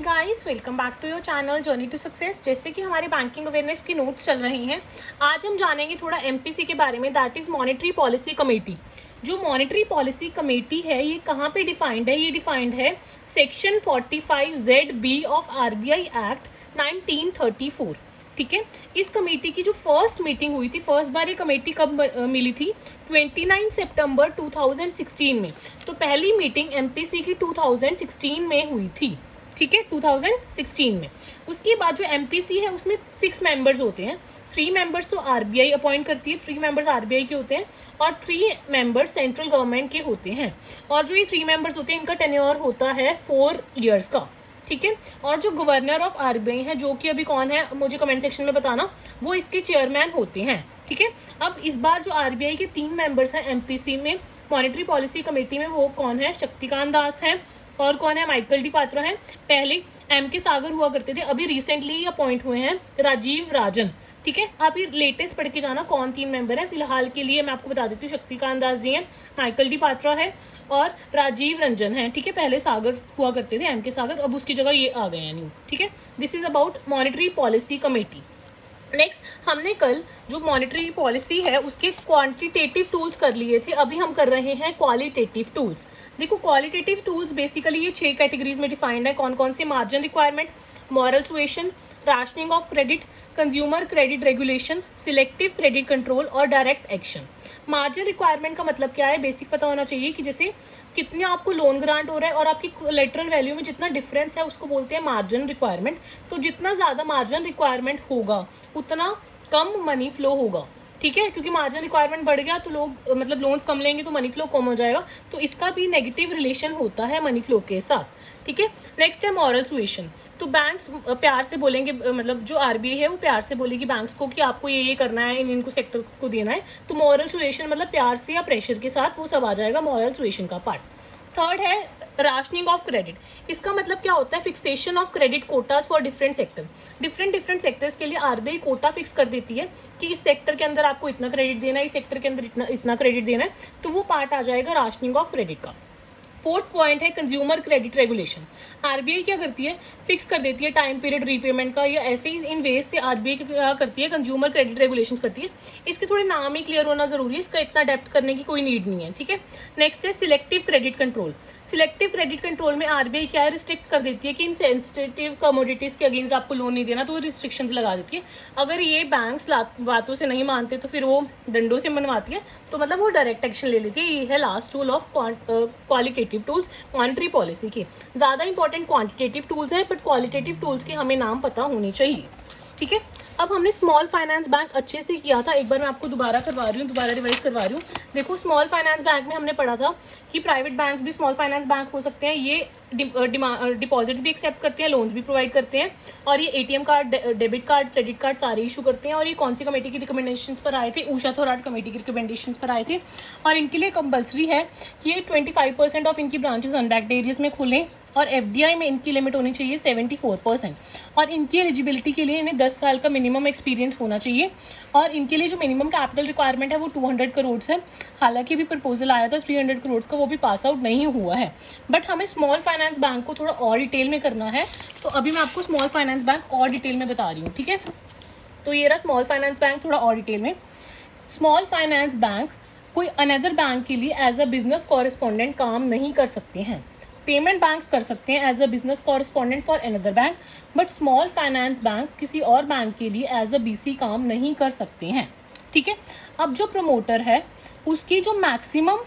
Guys welcome back to your channel journey to success. जैसे कि हमारे बैंकिंग अवेयरनेस की नोट्स चल रही हैं, आज हम जानेंगे थोड़ा एमपीसी के बारे में, that is monetary policy committee. जो मॉनेटरी पॉलिसी कमेटी है ये कहाँ पे डिफाइंड है? ये डिफाइंड है section 45ZB of RBI act 1934। ठीक है, इस कमेटी की जो फर्स्ट मीटिंग हुई थी, फर्स्ट बार ये कमेटी कब मिली थी? 29 सितंबर 2016 में। तो पहली मीटिंग एमपीसी की 2016 में हुई थी। ठीक है, 2016 में। उसके बाद जो एमपीसी है उसमें 6 मेंबर्स होते हैं। 3 मेंबर्स तो आरबीआई अपॉइंट करती है, 3 मेंबर्स आरबीआई के होते हैं और 3 मेंबर्स सेंट्रल गवर्नमेंट के होते हैं। और जो ये 3 मेंबर्स होते हैं इनका टेन्योर होता है 4 इयर्स का। ठीक है, और जो गवर्नर ऑफ आरबीआई है, जो कि अभी कौन है मुझे कमेंट सेक्शन में बताना, वो इसके चेयरमैन होते हैं। ठीक है, अब इस बार जो आरबीआई के 3 मेंबर्स हैं एमपीसी में, मॉनेटरी पॉलिसी कमेटी में, वो कौन है? शक्तिकांत दास है और कौन है? माइकल डी पात्रा है। पहले एम के सागर हुआ करते थे, अभी रिसेंटली ही अपॉइंट हुए हैं राजीव राजन। ठीक है, आप ये लेटेस्ट पढ़ के जाना कौन 3 मेंबर है। फिलहाल के लिए मैं आपको बता देती हूँ, शक्तिकांत दास जी हैं, माइकल डी पात्रा है और राजीव रंजन है। ठीक है, पहले सागर हुआ करते थे, एम के सागर, अब उसकी जगह ये आ गए हैं न्यू। ठीक है, this is about monetary policy committee. Next, हमने कल जो मॉनेटरी पॉलिसी है उसके क्वांटिटेटिव टूल्स कर लिए थे, अभी हम कर रहे हैं क्वालिटेटिव टूल्स। देखो, क्वालिटेटिव टूल्स बेसिकली ये 6 कैटेगरीज में डिफाइंड है। कौन कौन से? Margin requirement, moral suasion, rationing of credit, consumer credit regulation, selective credit control और डायरेक्ट एक्शन। मार्जिन रिक्वायरमेंट का मतलब क्या है? बेसिक पता होना चाहिए कि जैसे कितने आपको लोन ग्रांट हो रहा है और आपकी कोलेटरल वैल्यू में जितना डिफरेंस है उसको बोलते हैं मार्जिन रिक्वायरमेंट। तो जितना ज़्यादा मार्जिन रिक्वायरमेंट होगा उतना कम मनी फ्लो होगा। ठीक है, क्योंकि मार्जिन रिक्वायरमेंट बढ़ गया तो लोग मतलब लोन्स कम लेंगे तो मनी फ्लो कम हो जाएगा। तो इसका भी नेगेटिव रिलेशन होता है मनी फ्लो के साथ। ठीक है, नेक्स्ट है मॉरल सुएशन। तो बैंक्स प्यार से बोलेंगे, मतलब जो आरबीआई है वो प्यार से बोलेगी बैंक्स को कि आपको ये करना है, इनको सेक्टर को देना है। तो मॉरल सुएशन मतलब प्यार से या प्रेशर के साथ, वो सब आ जाएगा मॉरल सुएशन का पार्ट। थर्ड है राशनिंग ऑफ क्रेडिट। इसका मतलब क्या होता है? Fixation of credit quotas for different sector. Different sectors के लिए आरबीआई कोटा फिक्स कर देती है कि इस सेक्टर के अंदर आपको इतना क्रेडिट देना है, इस सेक्टर के अंदर इतना क्रेडिट देना है। तो वो पार्ट आ जाएगा राशनिंग ऑफ क्रेडिट का। फोर्थ पॉइंट है कंज्यूमर क्रेडिट रेगुलेशन। आरबीआई क्या करती है? फिक्स कर देती है टाइम पीरियड रीपेमेंट का, या ऐसे ही इन वेज से आरबीआई क्या करती है? कंज्यूमर क्रेडिट रेगुलेशन करती है। इसके थोड़े नाम ही क्लियर होना जरूरी है, इसका इतना डेप्थ करने की कोई नीड नहीं है। ठीक है, नेक्स्ट है selective credit control. Selective credit control में आरबीआई क्या है? रिस्ट्रिक्ट कर देती है कि इन सेंसिटिव कमोडिटीज के अगेंस्ट आपको लोन नहीं देना, तो वो रिस्ट्रिक्शंस लगा देती है। अगर ये बैंक्स बातों से नहीं मानते तो फिर वो दंडों से मनवाती है, तो मतलब वो डायरेक्ट एक्शन ले लेती है। ये है last tool of qualitative tools monetary policy के। ज़्यादा इंपॉर्टेंट क्वांटिटेटिव टूल्स हैं, बट क्वालिटेटिव टूल्स के हमें नाम पता होने चाहिए। ठीक है, अब हमने स्मॉल फाइनेंस बैंक अच्छे से किया था, एक बार मैं आपको दोबारा करवा रही हूँ, दोबारा रिवाइज करवा रही हूँ। देखो, स्मॉल फाइनेंस बैंक में हमने पढ़ा था कि प्राइवेट बैंक्स भी स्मॉल फाइनेंस बैंक हो सकते हैं। ये डिपॉजिट्स भी एक्सेप्ट करते हैं, लोन्स भी प्रोवाइड करते हैं, और ये ATM card, debit card, credit card सारे इशू करते हैं। और ये कौन सी कमेटी की रिकमेंडेशंस पर आए थे? ऊषा थोराट कमेटी की रिकमेंडेशंस पर आए थे। और इनके लिए कंपलसरी है कि ये 25% ऑफ इनकी ब्रांचेस अनबैक्ड एरियाज में खोलें, और एफडीआई में इनकी लिमिट होनी चाहिए 74%। और इनकी एलिजिबिलिटी के लिए इन्हें 10 साल का मिनिमम एक्सपीरियंस होना चाहिए। और इनके लिए जो मिनिमम कैपिटल रिक्वायरमेंट है वो 200 करोड़ है। हालांकि अभी प्रपोजल आया था 300 करोड़ का, वो भी पास आउट नहीं हुआ है। बट हमें स्मॉल फाइनेंस बैंक को थोड़ा और डिटेल में करना है, तो अभी मैं आपको स्मॉल फाइनेंस बैंक और डिटेल में बता रही हूँ। ठीक है, तो ये रहा स्मॉल फाइनेंस बैंक थोड़ा और डिटेल में। स्मॉल फाइनेंस बैंक कोई अनदर बैंक के लिए एज अ बिजनेस कॉरेस्पॉन्डेंट काम नहीं कर सकते हैं। पेमेंट बैंक्स कर सकते हैं as a business correspondent for another bank, but small finance bank किसी और बैंक के लिए एज अ बीसी काम नहीं कर सकते हैं। ठीक है, अब जो प्रमोटर है उसकी जो maximum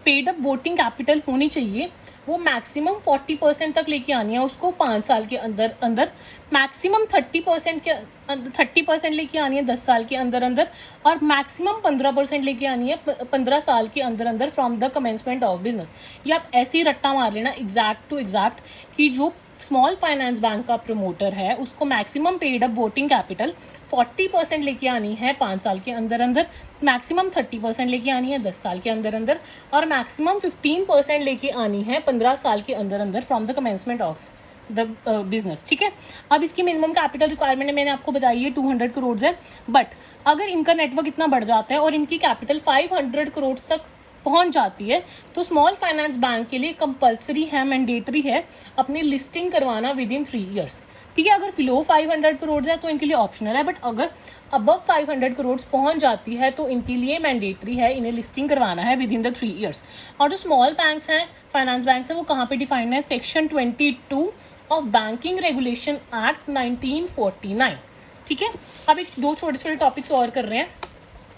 paid up voting capital होनी चाहिए वो मैक्सिमम 40% तक लेके आनी है उसको 5 साल के अंदर अंदर, मैक्सिमम 30% लेके आनी है 10 साल के अंदर अंदर, और मैक्सिमम 15% लेके आनी है 15 साल के अंदर अंदर from the commencement of business. ये आप ऐसे ही रट्टा मार लेना एग्जैक्ट टू एग्जैक्ट कि जो स्मॉल फाइनेंस बैंक का प्रमोटर है उसको maximum paid up voting capital 40% लेके आनी है 5 साल के अंदर अंदर, मैक्सिमम 30% लेके आनी है 10 साल के अंदर अंदर, और मैक्सिमम 15% लेके आनी है 15 साल के अंदर अंदर from the commencement of the business. ठीक है, अब इसकी मिनिमम कैपिटल रिक्वायरमेंट मैंने आपको बताई है 200 करोड़ है। बट अगर इनका नेटवर्क इतना बढ़ जाता है और इनकी कैपिटल 500 करोड़ तक पहुंच जाती है तो स्मॉल फाइनेंस बैंक के लिए कंपलसरी है, मैंडेटरी है अपनी लिस्टिंग करवाना विद इन 3 ईयर्स। ठीक है, अगर बिलो 500 करोड़ है तो इनके लिए ऑप्शनल है, बट अगर अबव 500 करोड़ पहुंच जाती है तो इनके लिए मैंडेटरी है, इन्हें लिस्टिंग करवाना है विद इन द 3 ईयर्स। और जो स्मॉल बैंक्स हैं, फाइनेंस बैंक्स हैं, वो कहाँ पे डिफाइंड है? Section 22 of banking regulation act 1949। ठीक है, अब एक दो छोटे छोटे टॉपिक्स और कर रहे हैं।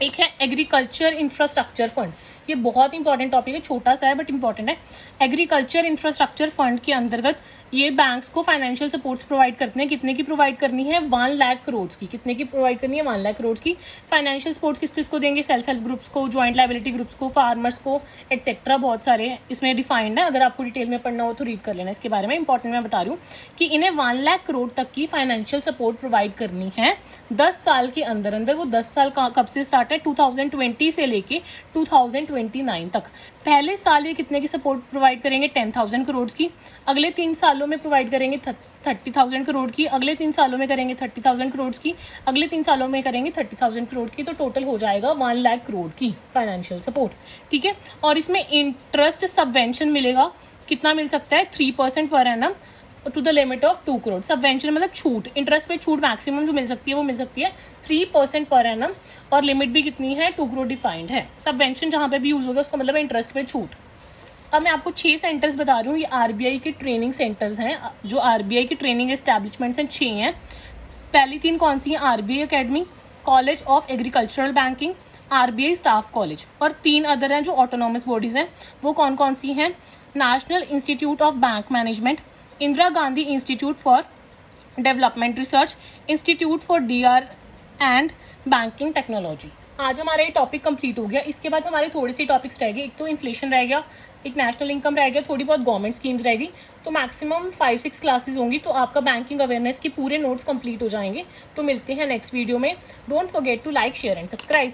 एक है एग्रीकल्चर इंफ्रास्ट्रक्चर फंड, ये बहुत इंपॉर्टेंट टॉपिक है, छोटा सा है बट इंपॉर्टेंट है। एग्रीकल्चर इंफ्रास्ट्रक्चर फंड के अंतर्गत ये बैंक्स को फाइनेंशियल सपोर्ट्स प्रोवाइड करते हैं। कितने की प्रोवाइड करनी है? 1 लाख करोड़ की। कितने की प्रोवाइड करनी है? 1 लाख करोड़ की। फाइनेंशियल सपोर्ट्स किस किस को देंगे? सेल्फ हेल्प ग्रुप्स को, ज्वाइंट लाइबिलिटी ग्रुप्स को, फार्मर्स को, एटसेट्रा, बहुत सारे इसमें डिफाइंड है। अगर आपको डिटेल में पढ़ना हो तो रीड कर लेना इसके बारे में, इंपॉर्टेंट मैं बता रही हूँ कि इन्हें 1 लाख करोड़ तक की फाइनेंशियल सपोर्ट प्रोवाइड करनी है 10 साल के अंदर अंदर। वो 10 साल कब से स्टार्ट है? 2020 से लेके 2029 तक। पहले साल ये कितने की सपोर्ट प्रोवाइड करेंगे? 10,000 करोड़ की। अगले 3 सालों में प्रोवाइड करेंगे 30,000 करोड़ की। अगले 3 सालों में करेंगे 30,000 करोड़ की। अगले 3 सालों में करेंगे 30,000 करोड़ की। तो टोटल हो जाएगा 1 लाख करोड़ की फाइनेंशियल सपोर्ट। ठीक है, और इसमें इंटरेस्ट सबवेंशन मिलेगा। कितना मिल सकता है? 3% per annum to the limit of 2 crore. Subvention मतलब छूट, इंटरेस्ट पे छूट मैक्सिमम जो मिल सकती है वो मिल सकती है 3% पर एनम, और लिमिट भी कितनी है? 2 करोड़ डिफाइंड है। सबवेंशन जहाँ पे भी यूज होगा उसका मतलब इंटरेस्ट पे छूट। अब मैं आपको 6 सेंटर्स बता रही हूँ, ये आरबीआई के ट्रेनिंग सेंटर्स हैं, जो आरबीआई के ट्रेनिंग एस्टैब्लिशमेंट्स हैं 6 हैं। पहली 3 कौन सी हैं? RBI academy, college of agricultural banking, RBI staff college, और 3 अदर हैं जो ऑटोनॉमस बॉडीज हैं। वो कौन कौन सी हैं? National institute of bank management, Indira Gandhi institute for development research, institute for D R and banking technology. आज हमारा ये टॉपिक कंप्लीट हो गया। इसके बाद हमारे थोड़े से टॉपिक्स रह गए। एक तो इन्फ्लेशन रह गया, एक नेशनल इनकम रह गया, थोड़ी बहुत गवर्नमेंट स्कीम्स रहेगी। तो मैक्सिमम 5-6 क्लासेस होंगी, तो आपका बैंकिंग अवेयरनेस के पूरे नोट्स कंप्लीट हो जाएंगे। तो मिलते हैं नेक्स्ट वीडियो में। Don't forget to like, share and subscribe.